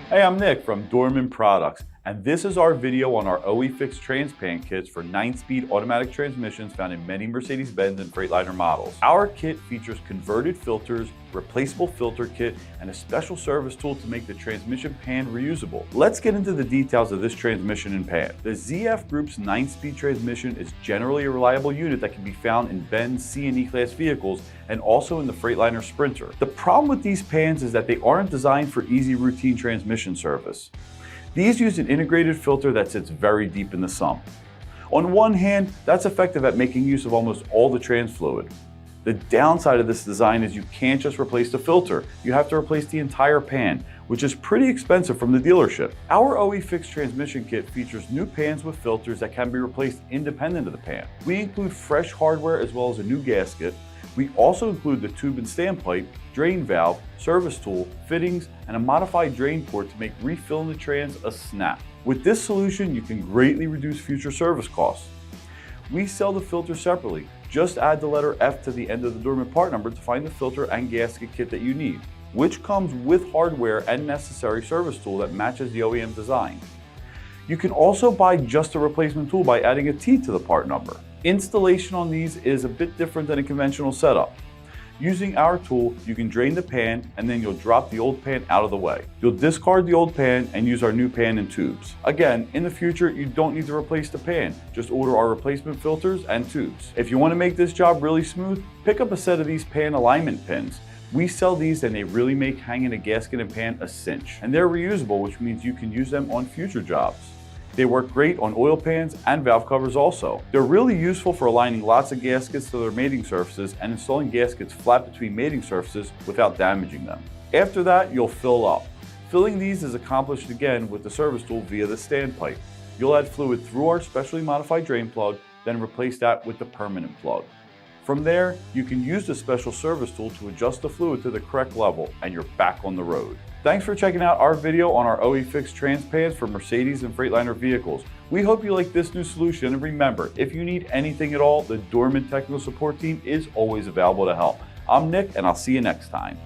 Hey, I'm Nick from Dorman Products, and this is our video on our OE FIX Transpan kits for 9-speed automatic transmissions found in many Mercedes-Benz and Freightliner models. Our kit features converted filters, replaceable filter kit, and a special service tool to make the transmission pan reusable. Let's get into the details of this transmission and pan. The ZF Group's 9-speed transmission is generally a reliable unit that can be found in Benz C and E class vehicles and also in the Freightliner Sprinter. The problem with these pans is that they aren't designed for easy routine transmission service. These use an integrated filter that sits very deep in the sump. On one hand, that's effective at making use of almost all the trans fluid. The downside of this design is you can't just replace the filter, you have to replace the entire pan, which is pretty expensive from the dealership. Our OE FIX transmission kit features new pans with filters that can be replaced independent of the pan. We include fresh hardware as well as a new gasket. We also include the tube and standpipe, drain valve, service tool, fittings, and a modified drain port to make refilling the trans a snap. With this solution, you can greatly reduce future service costs. We sell the filter separately. Just add the letter F to the end of the Dorman part number to find the filter and gasket kit that you need, which comes with hardware and necessary service tool that matches the OEM design. You can also buy just a replacement tool by adding a T to the part number. Installation on these is a bit different than a conventional setup. Using our tool, you can drain the pan and then you'll drop the old pan out of the way. You'll discard the old pan and use our new pan and tubes. Again, in the future, you don't need to replace the pan. Just order our replacement filters and tubes. If you want to make this job really smooth, pick up a set of these pan alignment pins. We sell these and they really make hanging a gasket and pan a cinch. And they're reusable, which means you can use them on future jobs. They work great on oil pans and valve covers also. They're really useful for aligning lots of gaskets to their mating surfaces and installing gaskets flat between mating surfaces without damaging them. After that, you'll fill up. Filling these is accomplished again with the service tool via the standpipe. You'll add fluid through our specially modified drain plug, then replace that with the permanent plug. From there, you can use the special service tool to adjust the fluid to the correct level and you're back on the road. Thanks for checking out our video on our OE FIX Transpans for Mercedes and Freightliner vehicles. We hope you like this new solution, and remember, if you need anything at all, the Dorman Technical Support Team is always available to help. I'm Nick, and I'll see you next time.